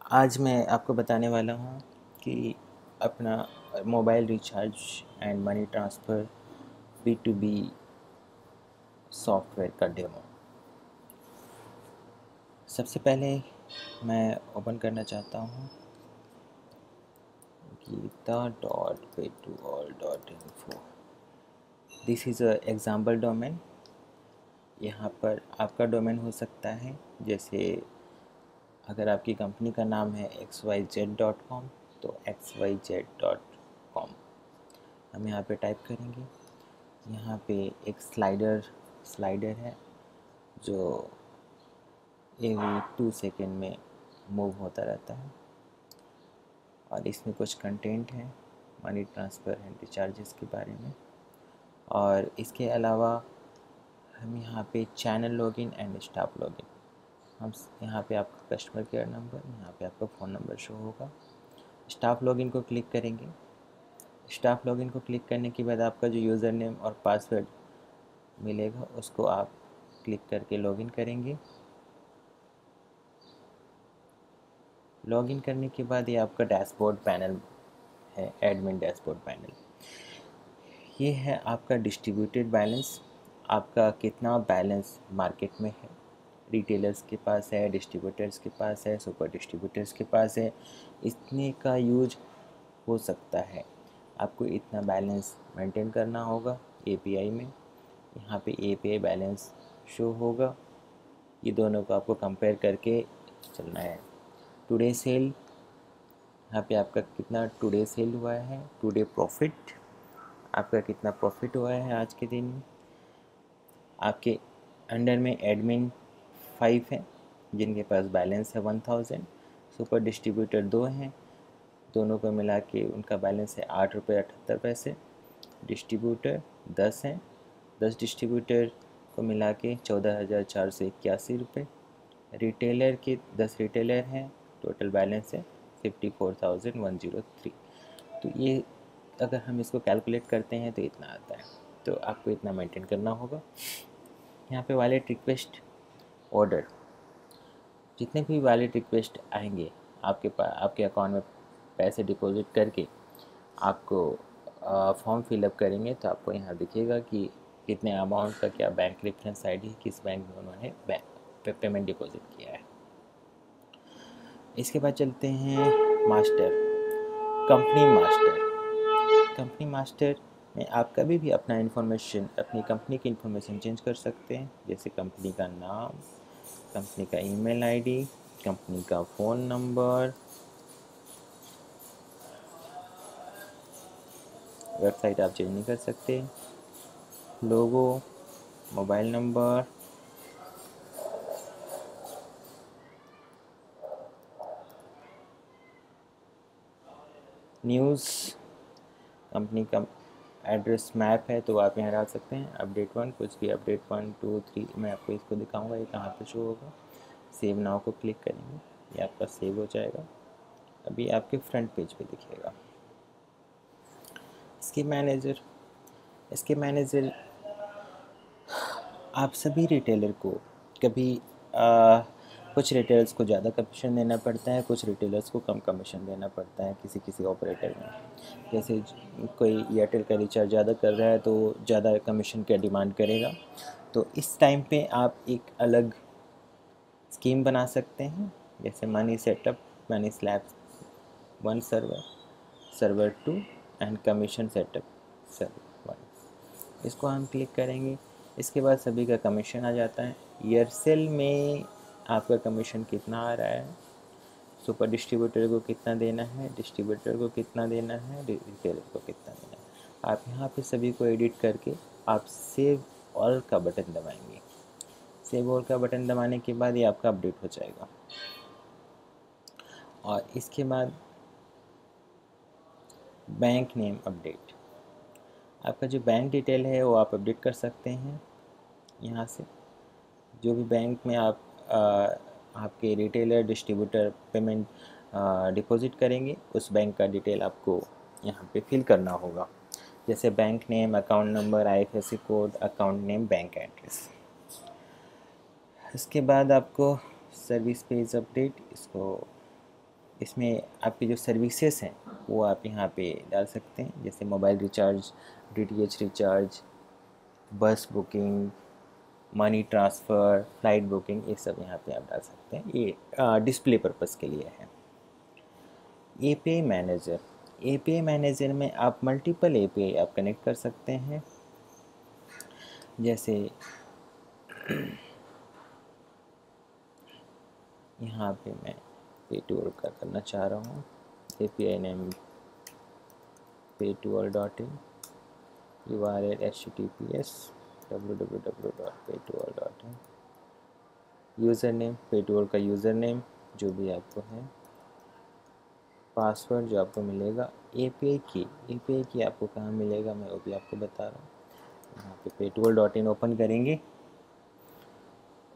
आज मैं आपको बताने वाला हूँ कि अपना mobile recharge and money transfer B2B software का डेमो। सबसे पहले मैं ओपन करना चाहता हूँ geeta.pay2all.info। This is a example domain. यहाँ पर आपका डोमेन हो सकता है, जैसे अगर आपकी कंपनी का नाम है xyz.com तो xyz.com हम यहाँ पे टाइप करेंगे। यहाँ पे एक स्लाइडर है जो एवरी 2 सेकेंड में मूव होता रहता है और इसमें कुछ कंटेंट है मनी ट्रांसफ़र एंड रिचार्जेस के बारे में। और इसके अलावा हम यहाँ पे channel login and staff login, हम यहाँ पे आपका कस्टमर केयर नंबर, यहाँ पे आपका फ़ोन नंबर शो होगा। स्टाफ लॉगिन को क्लिक करेंगे। स्टाफ लॉगिन को क्लिक करने के बाद आपका जो यूज़र नेम और पासवर्ड मिलेगा उसको आप क्लिक करके लॉगिन करेंगे। लॉगिन करने के बाद ये आपका डैशबोर्ड पैनल है, एडमिन डैशबोर्ड पैनल। ये है आपका डिस्ट्रीब्यूटेड बैलेंस, आपका कितना बैलेंस मार्केट में है। रिटेलर्स के पास है, डिस्ट्रीब्यूटर्स के पास है, सुपर डिस्ट्रीब्यूटर्स के पास है, इतने का यूज हो सकता है। आपको इतना बैलेंस मेंटेन करना होगा एपीआई में। यहाँ पे एपीआई बैलेंस शो होगा, ये दोनों को आपको कंपेयर करके चलना है। टुडे सेल, यहाँ पे आपका कितना टुडे सेल हुआ है, टुडे प्रॉफिट, आपका कितना प्रॉफिट हुआ है आज के दिन में। आपके अंडर में एडमिन 5 हैं जिनके पास बैलेंस है 1000। सुपर डिस्ट्रीब्यूटर 2 हैं, दोनों को मिला के उनका बैलेंस है 8 रुपये 78 पैसे। डिस्ट्रीब्यूटर 10 हैं, 10 डिस्ट्रीब्यूटर को मिला के 14,481 रुपये। रिटेलर के 10 रिटेलर हैं, टोटल बैलेंस है 54,103। तो ये अगर हम इसको कैलकुलेट करते हैं तो इतना आता है। तो आपको इतना मेंटेन करना होगा। यहाँ पे वॉलेट रिक्वेस्ट ऑर्डर, जितने भी वॉलेट रिक्वेस्ट आएंगे आपके पास, आपके अकाउंट में पैसे डिपॉजिट करके आपको फॉर्म फिलअप करेंगे तो आपको यहाँ दिखेगा कि कितने अमाउंट का क्या बैंक रेफरेंस आईडी, किस बैंक में उन्होंने पेमेंट डिपॉजिट किया है। इसके बाद चलते हैं master, company master. Company master में आप कभी भी अपना इन्फॉर्मेशन, अपनी कंपनी की इन्फॉर्मेशन चेंज कर सकते हैं, जैसे कंपनी का नाम, कंपनी का ईमेल आईडी, कंपनी का फ़ोन नंबर, वेबसाइट आप चेंज नहीं कर सकते, लोगो, मोबाइल नंबर, न्यूज़, कंपनी का एड्रेस मैप है तो आप यहाँ डाल सकते हैं। अपडेट 1, कुछ भी अपडेट 1 2 3 मैं आपको इसको दिखाऊंगा ये कहाँ पे शो होगा। सेव नाउ को क्लिक करेंगे, ये आपका सेव हो जाएगा, अभी आपके फ्रंट पेज पे दिखेगा। इसके मैनेजर आप सभी रिटेलर को कभी कुछ रिटेलर्स को ज़्यादा कमीशन देना पड़ता है, कुछ रिटेलर्स को कम कमीशन देना पड़ता है किसी किसी ऑपरेटर में। जैसे कोई एयरटेल का रिचार्ज ज़्यादा कर रहा है तो ज़्यादा कमीशन का डिमांड करेगा, तो इस टाइम पे आप एक अलग स्कीम बना सकते हैं, जैसे money setup, money slab 1 server, server 2 and commission setup server 1। इसको हम क्लिक करेंगे, इसके बाद सभी का कमीशन आ जाता है। एयरसेल में आपका कमीशन कितना आ रहा है, सुपर डिस्ट्रीब्यूटर को कितना देना है, डिस्ट्रीब्यूटर को कितना देना है, रिटेलर को कितना देना है। आप यहाँ पे सभी को एडिट करके आप सेव ऑल का बटन दबाएंगे। सेव ऑल का बटन दबाने के बाद ये आपका अपडेट हो जाएगा। और इसके बाद बैंक नेम अपडेट, आपका जो बैंक डिटेल है वो आप अपडेट कर सकते हैं यहाँ से। जो भी बैंक में आप आपके रिटेलर डिस्ट्रीब्यूटर पेमेंट डिपॉजिट करेंगे उस बैंक का डिटेल आपको यहाँ पे फिल करना होगा, जैसे bank name, account number, IFSC code, account name, bank address. इसके बाद आपको सर्विस पेज अपडेट, इसको इसमें आपके जो सर्विसेज हैं वो आप यहाँ पे डाल सकते हैं, जैसे मोबाइल रिचार्ज, डीटीएच रिचार्ज, बस booking, money transfer, flight booking, ये सब यहाँ पे आप डाल सकते हैं। ये डिस्प्ले पर्पज़ के लिए है। एपीआई मैनेजर, एपीआई मैनेजर में आप मल्टीपल एपीआई आप कनेक्ट कर सकते हैं। जैसे यहाँ पे मैं पेटूल का करना चाह रहा हूँ, API name paytool.in, URL https www.paytool.in, user name Paytool का यूज़र नेम जो भी आपको है, पासवर्ड जो आपको मिलेगा, एपीआई की आपको कहाँ मिलेगा मैं वो भी आपको बता रहा हूँ। यहाँ पे paytool.in ओपन करेंगे।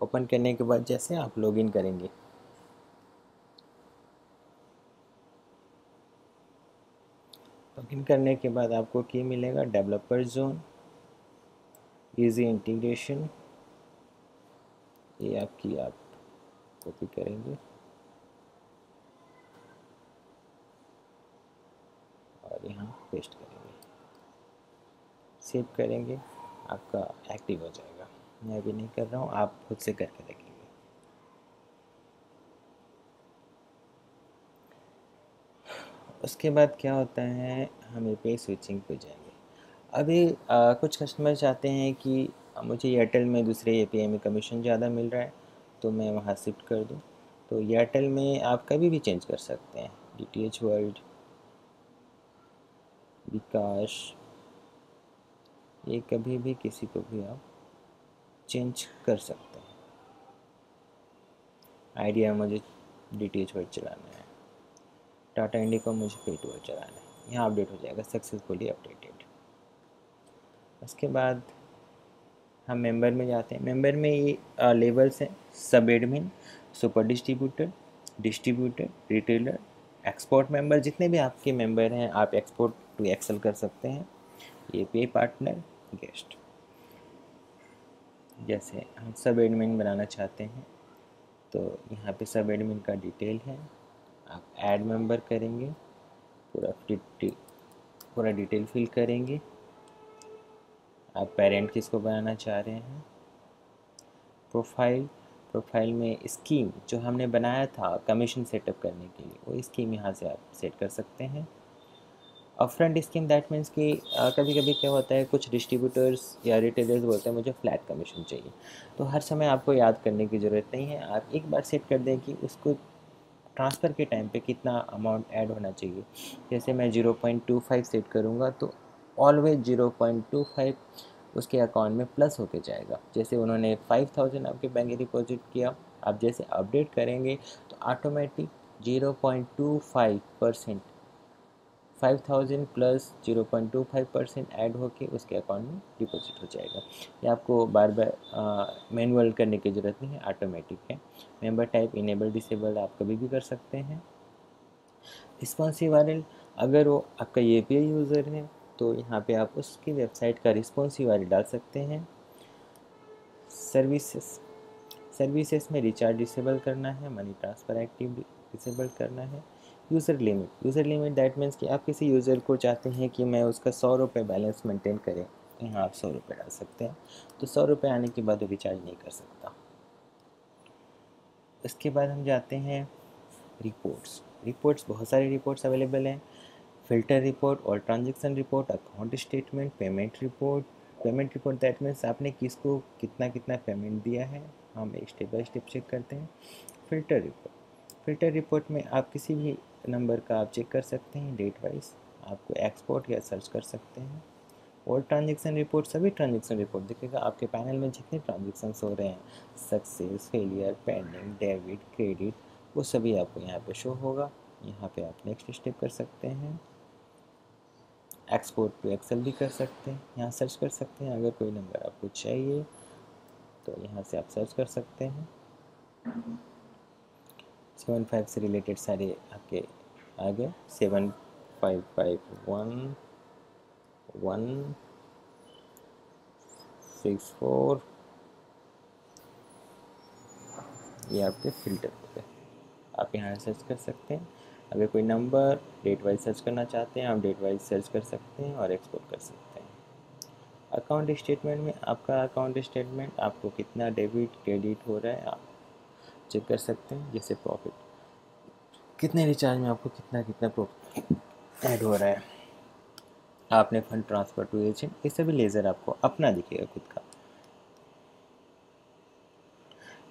ओपन करने के बाद जैसे आप लॉगिन करेंगे, लॉगिन करने के बाद आपको की मिलेगा डेवलपर जोन, इजी इंटीग्रेशन, ये आपकी आप कॉपी करेंगे और यहाँ पेस्ट करेंगे, सेव करेंगे, आपका एक्टिव हो जाएगा। मैं अभी नहीं कर रहा हूँ, आप खुद से करके देखेंगे। उसके बाद क्या होता है, हम एपीआई स्विचिंग पे जाएंगे। अभी कुछ कस्टमर चाहते हैं कि मुझे एयरटेल में दूसरे एपीआई में कमीशन ज़्यादा मिल रहा है तो मैं वहाँ शिफ्ट कर दूँ। तो एयरटेल में आप कभी भी चेंज कर सकते हैं, डीटीएच वर्ल्ड, विकास, ये कभी भी किसी को भी आप चेंज कर सकते हैं। आइडिया मुझे डीटीएच वर्ल्ड चलाना है, टाटा इंडिको मुझे पेटूल चलाना है, यहाँ अपडेट हो जाएगा सक्सेसफुली अपडेटेड। उसके बाद हम मेंबर में जाते हैं। मेंबर में ये लेवल्स हैं, सब admin, super distributor, distributor, retailer, export member, जितने भी आपके मेंबर हैं आप एक्सपोर्ट टू एक्सेल कर सकते हैं, एपीआई पार्टनर, गेस्ट। जैसे हम सब एडमिन बनाना चाहते हैं तो यहाँ पे सब एडमिन का डिटेल है, आप ऐड मेंबर करेंगे, पूरा डिटेल फिल करेंगे, आप पेरेंट किसको बनाना चाह रहे हैं, प्रोफाइल, प्रोफाइल में स्कीम जो हमने बनाया था कमीशन सेटअप करने के लिए वो स्कीम यहाँ से आप सेट कर सकते हैं। अपफ्रंट स्कीम दैट मीन्स कि कभी कभी क्या होता है, कुछ डिस्ट्रीब्यूटर्स या रिटेलर्स बोलते हैं मुझे फ्लैट कमीशन चाहिए, तो हर समय आपको याद करने की ज़रूरत नहीं है, आप एक बार सेट कर दें कि उसको ट्रांसफ़र के टाइम पे कितना अमाउंट ऐड होना चाहिए। जैसे मैं 0.25 सेट करूँगा तो ऑलवेज 0.25 उसके अकाउंट में प्लस होके जाएगा। जैसे उन्होंने 5000 आपके बैंक डिपॉजिट किया, आप जैसे अपडेट करेंगे तो ऑटोमेटिक 0.25% 5000 प्लस 0.25% ऐड होके उसके अकाउंट में डिपॉजिट हो जाएगा। ये आपको बार बार मैनुअल करने की ज़रूरत नहीं है, ऑटोमेटिक है। मेंबर टाइप इनेबल डिसेबल आप कभी भी कर सकते हैं। रिस्पॉन्सिव वायरल, अगर वो आपका एपीआई यूज़र है तो यहाँ पे आप उसकी वेबसाइट का रिस्पॉन्सिव वायरल डाल सकते हैं। सर्विसेज, सर्विसेज में रिचार्ज डिसेबल करना है, मनी ट्रांसफ़र एक्टिव डिसेबल करना है। User limit, user limit that means कि आप किसी यूज़र को चाहते हैं कि मैं उसका 100 रुपये बैलेंस मेंटेन करें, यहाँ आप 100 रुपये डाल सकते हैं, तो 100 रुपये आने के बाद वो रिचार्ज नहीं कर सकता। इसके बाद हम जाते हैं रिपोर्ट्स। रिपोर्ट्स, बहुत सारी रिपोर्ट्स अवेलेबल हैं, फिल्टर रिपोर्ट, और transaction report, account statement, payment report. Payment report that means आपने किसको कितना कितना पेमेंट दिया है, हम एक स्टेप बाय स्टेप चेक करते हैं। फिल्टर रिपोर्ट, फिल्टर रिपोर्ट में आप किसी भी नंबर का आप चेक कर सकते हैं डेट वाइज, आपको एक्सपोर्ट या सर्च कर सकते हैं। और ट्रांजेक्शन रिपोर्ट, सभी ट्रांजेक्शन रिपोर्ट दिखेगा आपके पैनल में, जितने ट्रांजेक्शन्स हो रहे हैं, success, failure, pending, debit, credit, वो सभी आपको यहाँ पे शो होगा। यहाँ पे आप नेक्स्ट स्टेप कर सकते हैं, एक्सपोर्ट टू एक्सेल भी कर सकते हैं, यहाँ सर्च कर सकते हैं, अगर कोई नंबर आपको चाहिए तो यहाँ से आप सर्च कर सकते हैं। 75 से रिलेटेड सारे आपके आ गए, 7551 164, ये आपके फिल्टर हो गए। आप यहाँ सर्च कर सकते हैं। अगर कोई नंबर डेट वाइज सर्च करना चाहते हैं, आप डेट वाइज सर्च कर सकते हैं और एक्सपोर्ट कर सकते हैं। अकाउंट स्टेटमेंट में आपका अकाउंट स्टेटमेंट आपको कितना डेबिट क्रेडिट हो रहा है आप चेक कर सकते हैं। जैसे प्रॉफिट, कितने रिचार्ज में आपको कितना कितना प्रॉफिट ऐड हो रहा है, आपने फंड ट्रांसफ़र टू एजेंट, ये सभी लेज़र आपको अपना दिखेगा खुद का।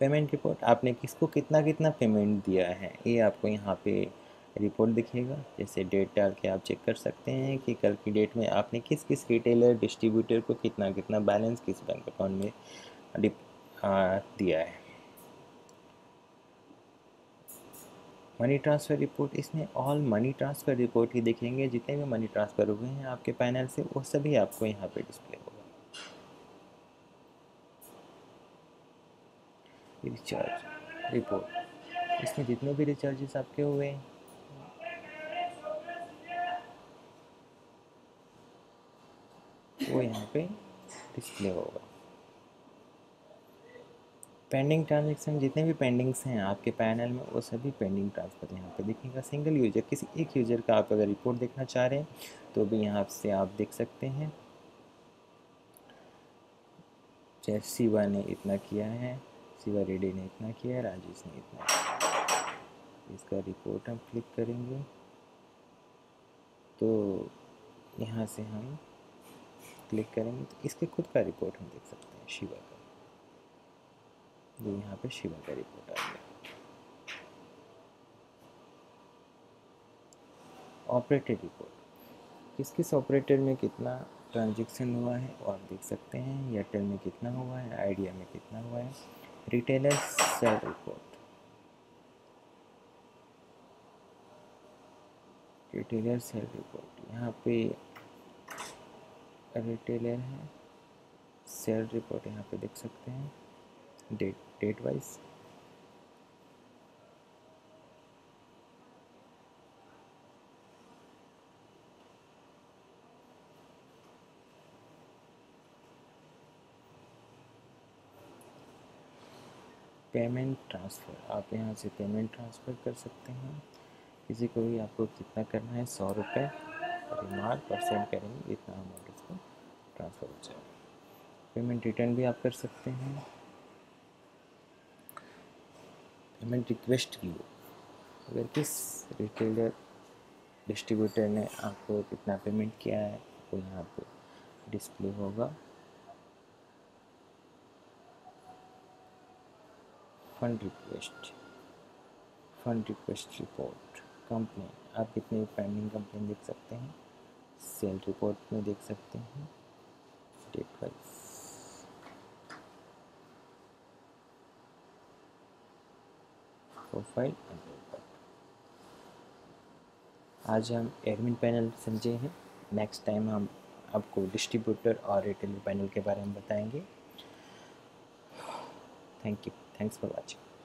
पेमेंट रिपोर्ट, आपने किसको कितना कितना पेमेंट दिया है ये आपको यहाँ पे रिपोर्ट दिखेगा। जैसे डेट डाल के आप चेक कर सकते हैं कि कल की डेट में आपने किस किस रिटेलर डिस्ट्रीब्यूटर को कितना कितना बैलेंस किस बैंक अकाउंट में दिया है। मनी ट्रांसफ़र रिपोर्ट, इसमें ऑल मनी ट्रांसफ़र रिपोर्ट ही दिखेंगे, जितने भी मनी ट्रांसफ़र हुए हैं आपके पैनल से वो सभी आपको यहाँ पे डिस्प्ले होगा। रिचार्ज रिपोर्ट, इसमें जितने भी रिचार्जेस आपके हुए हैं वो यहाँ पे डिस्प्ले होगा। पेंडिंग ट्रांजेक्शन, जितने भी पेंडिंग्स हैं आपके पैनल में वो सभी पेंडिंग ट्रांसफ़र यहाँ पे दिखेगा। सिंगल यूजर, किसी एक यूज़र का आप अगर रिपोर्ट देखना चाह रहे हैं तो भी यहाँ से आप देख सकते हैं। जैसे शिवा ने इतना किया है, शिवा रेड्डी ने इतना किया है, राजेश ने इतना किया है। इसका रिपोर्ट हम क्लिक करेंगे तो यहाँ से हम क्लिक करेंगे तो इसके खुद का रिपोर्ट हम देख सकते हैं शिवा का। ये यहाँ पे शिवा का रिपोर्ट आ गया। ऑपरेटर रिपोर्ट, किस किस ऑपरेटर में कितना ट्रांजैक्शन हुआ है वो आप देख सकते हैं। एयरटेल में कितना हुआ है, आइडिया में कितना हुआ है। Retailer sale report, retailer sale report, यहाँ पे रिटेलर है, सेल रिपोर्ट यहाँ पे देख सकते हैं डेट वाइज। पेमेंट ट्रांसफ़र, आप यहाँ से पेमेंट ट्रांसफ़र कर सकते हैं किसी को भी। आपको कितना करना है, 100 रुपये रिमार्क और सेंड करेंगे, इतना अमाउंट उसको ट्रांसफ़र हो जाएगा। पेमेंट रिटर्न भी आप कर सकते हैं। पेमेंट रिक्वेस्ट की, अगर किस रिटेलर डिस्ट्रीब्यूटर ने आपको कितना पेमेंट किया है वो यहाँ पे डिस्प्ले होगा। फंड रिक्वेस्ट रिपोर्ट, कंप्लेन, आप कितनी पेंडिंग कंप्लेन देख सकते हैं। सेल रिपोर्ट में देख सकते हैं date wise. Profile and report. आज हम एडमिन पैनल समझे हैं, नेक्स्ट टाइम हम आपको डिस्ट्रीब्यूटर और रिटेलर पैनल के बारे में बताएंगे। Thank you, thanks for watching.